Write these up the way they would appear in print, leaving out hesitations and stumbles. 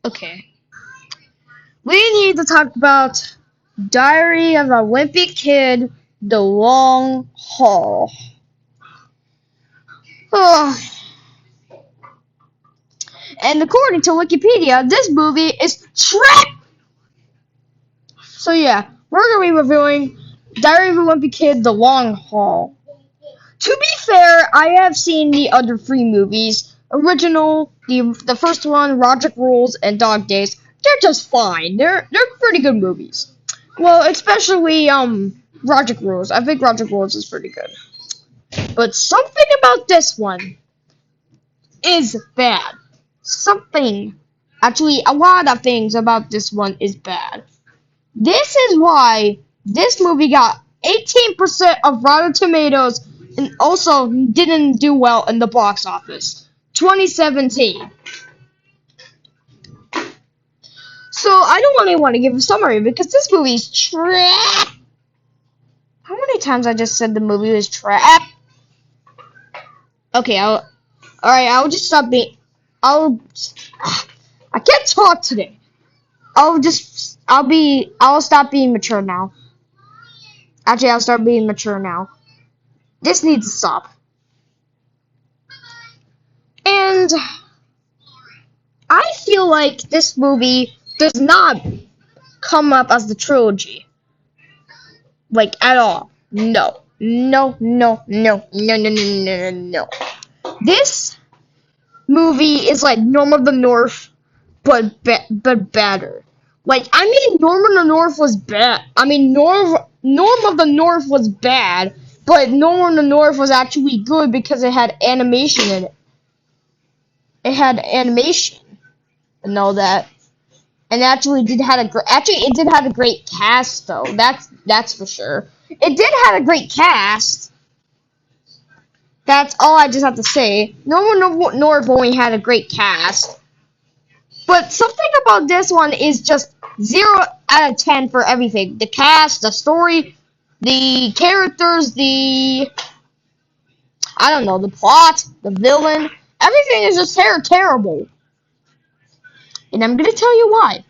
Okay. We need to talk about Diary of a Wimpy Kid, The Long Haul. Oh, and according to Wikipedia, this movie is trash. So yeah, we're gonna be reviewing Diary of a Wimpy Kid: The Long Haul. To be fair, I have seen the other three movies. Original, the first one, Project Rules, and Dog Days. They're just fine. They're pretty good movies. Well, especially Project Rules. I think Project Rules is pretty good. But something about this one is bad. Something, actually, a lot of things about this one is bad. This is why this movie got 18% of Rotten Tomatoes and also didn't do well in the box office. 2017. So I don't really want to give a summary because this movie's trash. How many times I just said the movie was trash? Okay, I'll just stop being, I can't talk today. I'll stop being mature now. Actually, I'll start being mature now. This needs to stop. And I feel like this movie does not come up as the trilogy. Like, at all. No. No, no, no, no, no, no, no, no, no. This movie is like Norm of the North, but better. Like, I mean, Norm of the North was bad. I mean, Norm of the North was bad, but Norm of the North was actually good because it had animation in it. It had animation and all that, and it did have a great cast though. That's for sure. It did have a great cast. That's all I just have to say. Norm of the North only had a great cast. But something about this one is just 0 out of 10 for everything. The cast, the story, the characters, the plot, the villain. Everything is just terrible. And I'm going to tell you why.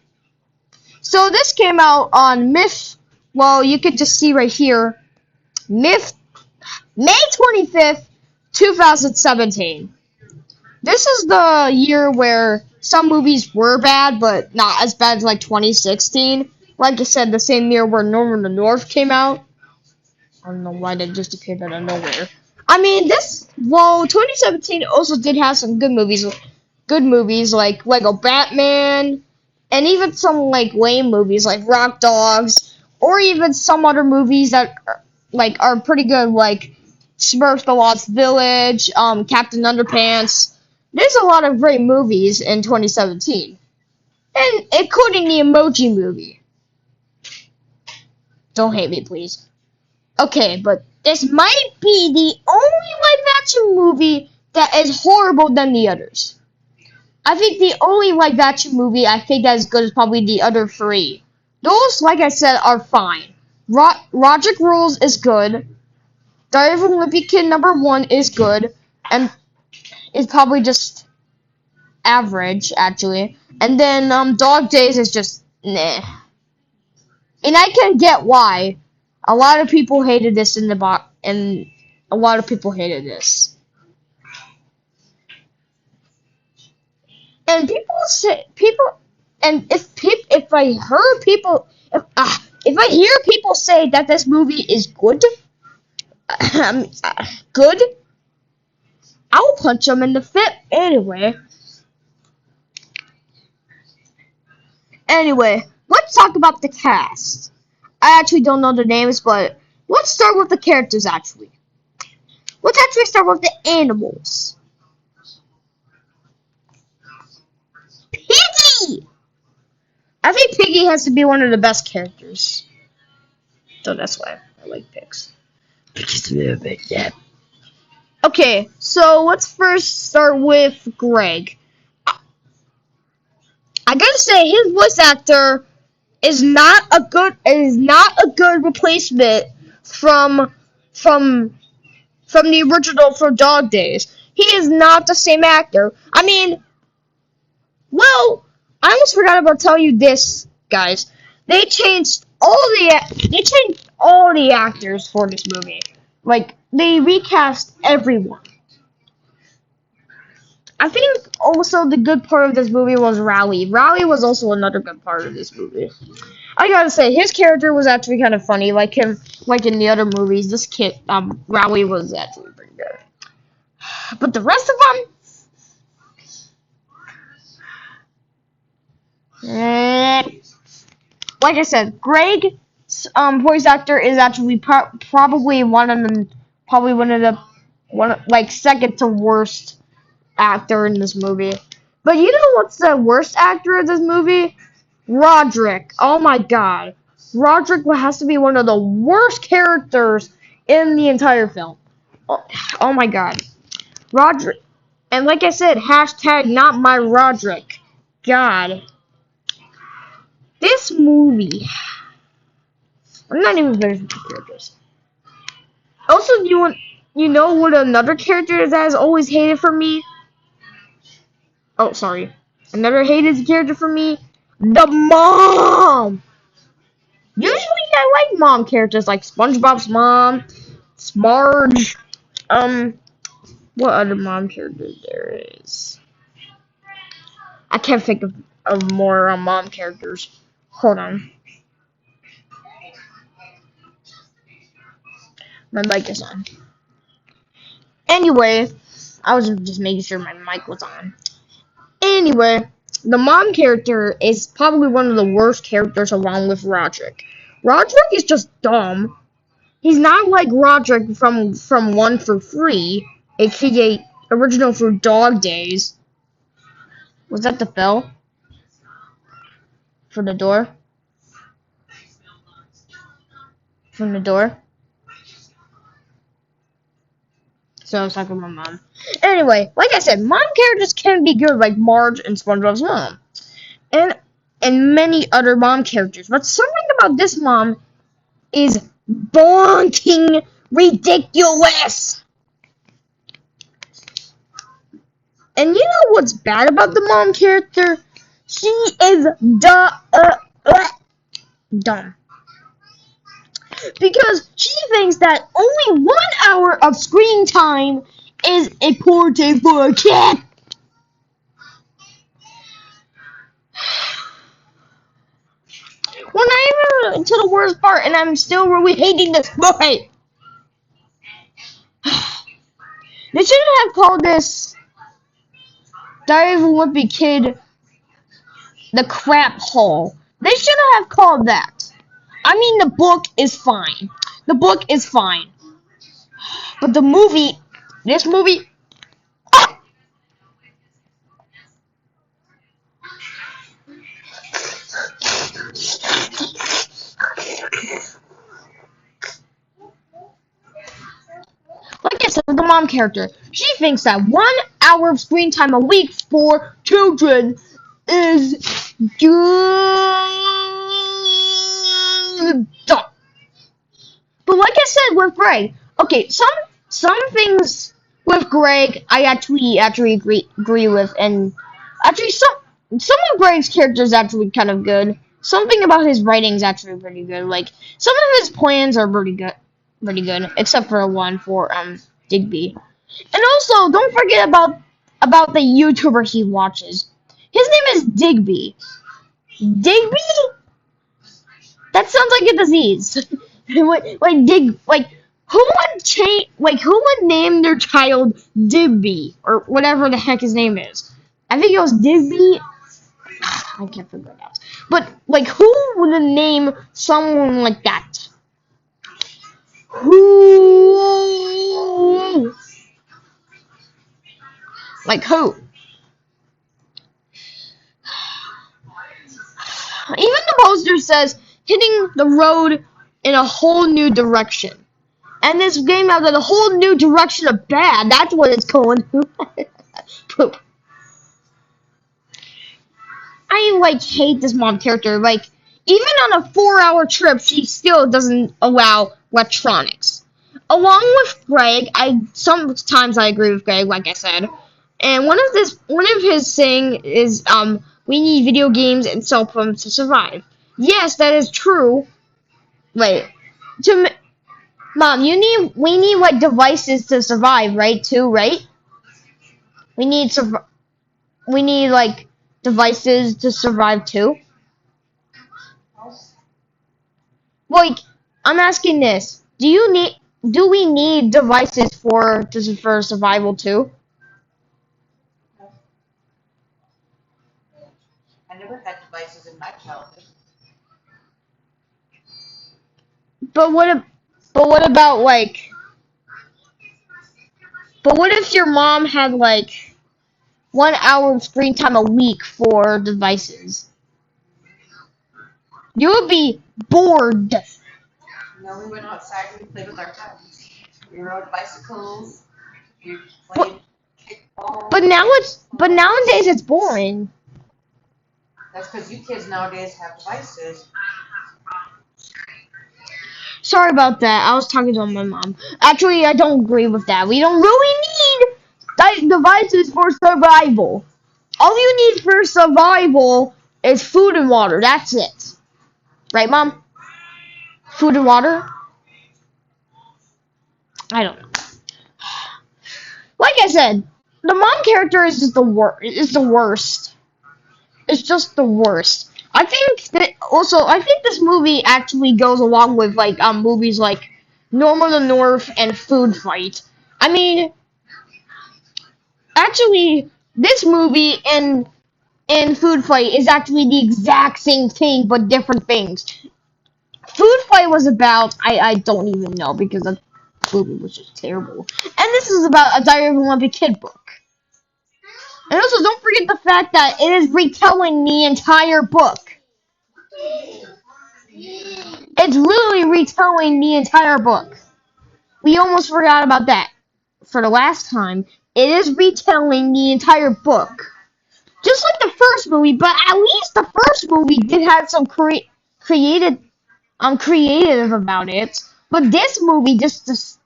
So this came out on well, you could just see right here. May 25th, 2017. This is the year where some movies were bad, but not as bad as like 2016. Like I said, the same year where Norm of the North came out. I don't know why that just appeared out of nowhere. I mean, 2017 also did have some good movies. Good movies like Lego Batman, and even some like lame movies like Rock Dogs, or even some other movies that are pretty good, like Smurfs: The Lost Village, Captain Underpants. There's a lot of great movies in 2017, and including the Emoji Movie. Don't hate me, please. Okay, but this might be the only live-action movie that is horrible than the others. I think the only live-action movie I think that is good is probably the other three. Those, like I said, are fine. Project Rules is good. Diary of a Wimpy Kid #1 is good, and it's probably just average, actually. And then Dog Days is just nah. And I can get why. A lot of people hated this and a lot of people hated this. And if I hear people say that this movie is good, good, I'll punch them in the face anyway. Anyway, let's talk about the cast. I actually don't know the names, but let's start with the characters, actually. Let's actually start with the animals. Piggy! I think Piggy has to be one of the best characters. So that's why I like pigs. Piggy's a little bit, yeah. Okay, so let's first start with Greg. I gotta say, his voice actor is not a good replacement from the original for Dog Days. He is not the same actor. I mean, well, I almost forgot about telling you this, guys. They changed all the actors for this movie. Like, they recast everyone. I think also the good part of this movie was Rowley. Rowley was also another good part of this movie. I gotta say, his character was actually kind of funny, like him, like in the other movies. This kid, Rowley was actually pretty good. But the rest of them, like I said, Greg's voice actor is actually probably one of the second to worst actor in this movie. But you know what's the worst actor of this movie? Roderick. Oh my god. Roderick has to be one of the worst characters in the entire film. Oh my god. Roderick. And like I said, hashtag not my Roderick. God. This movie. I'm not even finished with the characters. Also, you know what another character that has always hated for me? Oh, sorry. Another hated character for me? The mom! Usually I like mom characters like SpongeBob's mom, Smarge, what other mom characters there is? I can't think of more mom characters. Hold on. My mic is on. Anyway, I was just making sure my mic was on. Anyway, the mom character is probably one of the worst characters along with Roderick. Roderick is just dumb. He's not like Roderick from 1 through 3, aka original for Dog Days. Was that the bell? For the door? From the door? So I was talking to my mom. Anyway, like I said, mom characters can be good, like Marge and SpongeBob's mom, and many other mom characters. But something about this mom is bonking ridiculous. And you know what's bad about the mom character? She is dumb. Because she thinks that only 1 hour of screen time is important for a kid. We're not even to the worst part, and I'm still really hating this movie. They shouldn't have called this Diary of a Wimpy Kid the crap hole. They shouldn't have called that. I mean, the book is fine. The book is fine. But the movie, this movie, like I said, the mom character, she thinks that 1 hour of screen time a week for children is good. But like I said with Greg, okay, some things with Greg I actually agree with, and actually some of Greg's characters actually kind of good. Something about his writing is actually pretty good. Like some of his plans are pretty good, except for one for Digby. And also, don't forget about the YouTuber he watches. His name is Digby. Digby? That sounds like a disease. Who would name their child Digby or whatever the heck his name is? I think it was Digby. I can't figure it out. But like, who would name someone like that? Who? Like who? Even the poster says hitting the road in a whole new direction. And this game out in a whole new direction of bad. That's what it's called. Poop. I hate this mom character. Like, even on a 4-hour trip, she still doesn't allow electronics. Along with Greg, sometimes I agree with Greg, like I said. And one of his saying is We need video games and cell phones to survive. Yes, that is true. Wait, to Mom, we need like devices to survive, right? Too, right? We need we need like devices to survive too. Like, I'm asking this: do we need devices for survival too? I never had devices in my childhood. But but what about like? But what if your mom had like 1 hour of screen time a week for devices? You would be bored. No, we went outside and we played with our friends. We rode bicycles. We But played kickball. but nowadays it's boring. That's because you kids nowadays have devices. Sorry about that. I was talking to my mom. Actually, I don't agree with that. We don't really need devices for survival. All you need for survival is food and water. That's it. Right, Mom? Food and water? I don't know. Like I said, the mom character is just the worst. Is the worst. It's just the worst. I think this movie actually goes along with like movies like Normal the North and Food Fight. I mean, actually, this movie and Food Fight is actually the exact same thing but different things. Food Fight was about I don't even know because the movie was just terrible. And this is about a Diary of a Wimpy Kid book. And also, don't forget the fact that it is retelling the entire book. It's literally retelling the entire book. We almost forgot about that. For the last time, it is retelling the entire book. Just like the first movie, but at least the first movie did have some creative about it. But this movie it just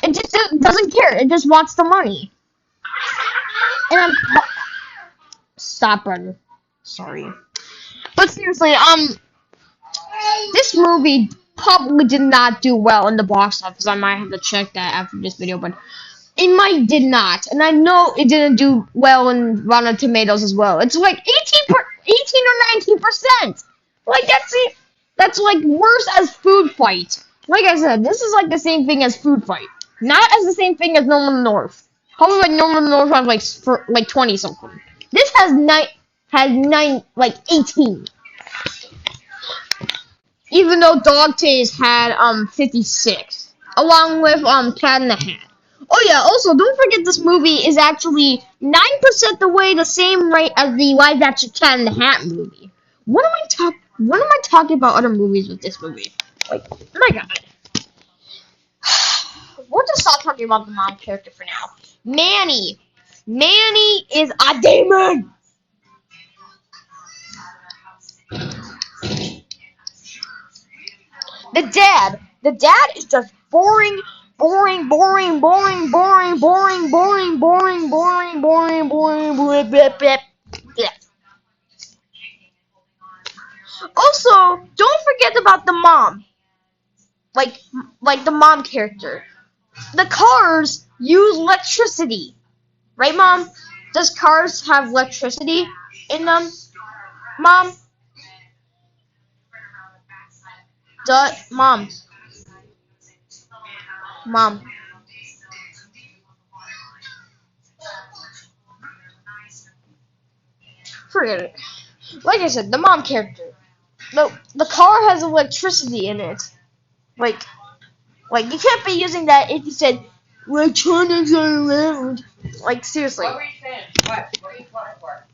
doesn't care. It just wants the money. And I'm stop, brother. Sorry. But seriously, this movie probably did not do well in the box office. I might have to check that after this video, but it did not. And I know it didn't do well in Rotten Tomatoes as well. It's like 18 or 19%. Like that's it. That's like worse as Food Fight. Like I said, this is like the same thing as Food Fight. Not as the same thing as Norman North. Probably like Norman North has like 20 something. This has 18. Even though Dog Days had 56, along with Cat in the Hat. Oh yeah, also don't forget this movie is actually 9% the way the same rate as the live action Cat in the Hat movie. What am I talking about other movies with this movie? Like, my god. We'll just stop talking about the mom character for now. Manny. Manny is a demon. The dad is just boring, boring, boring, boring, boring, boring, boring, boring, boring, boring, boring, boring, blah, blah, blah. Also, don't forget about the mom. Like the mom character. The cars use electricity. Right, Mom? Does cars have electricity in them? Mom? Mom. Mom. Forget it. Like I said, the mom character. The car has electricity in it. Like you can't be using that if you said electronics are around. Like seriously. What were you saying? What are you calling for?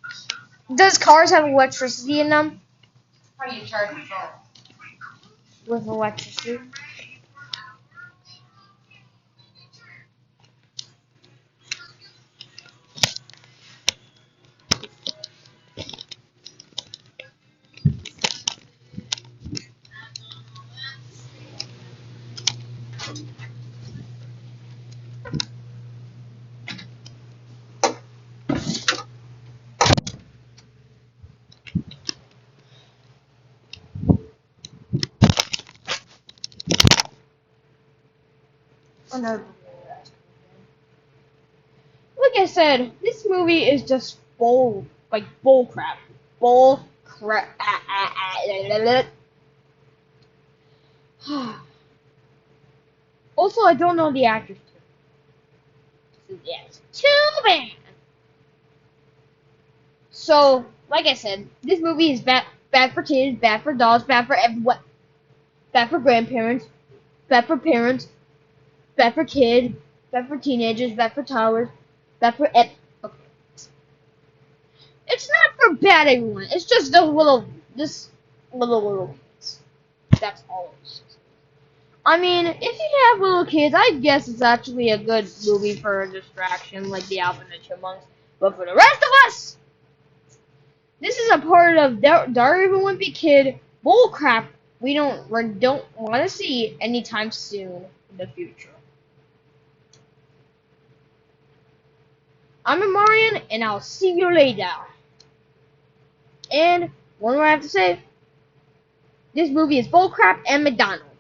Does cars have electricity in them? How do you charge your phone? With electricity. Like I said, this movie is just bull crap. Bull crap. Also, I don't know the actors. So, yeah, it's too bad. So, like I said, this movie is bad for kids, bad for dogs, bad for everyone, bad for grandparents, bad for parents, bad for kids, bad for teenagers, bad for toddlers, bad for okay. It's not for bad everyone. It's just this little kids. That's all it is. I mean, if you have little kids, I guess it's actually a good movie for a distraction, like the Alvin and Chipmunks. But for the rest of us, this is a part of Diary of a Wimpy Kid bullcrap we don't want to see anytime soon in the future. I'm Amarion, and I'll see you later. And one more I have to say, this movie is bullcrap and McDonald's.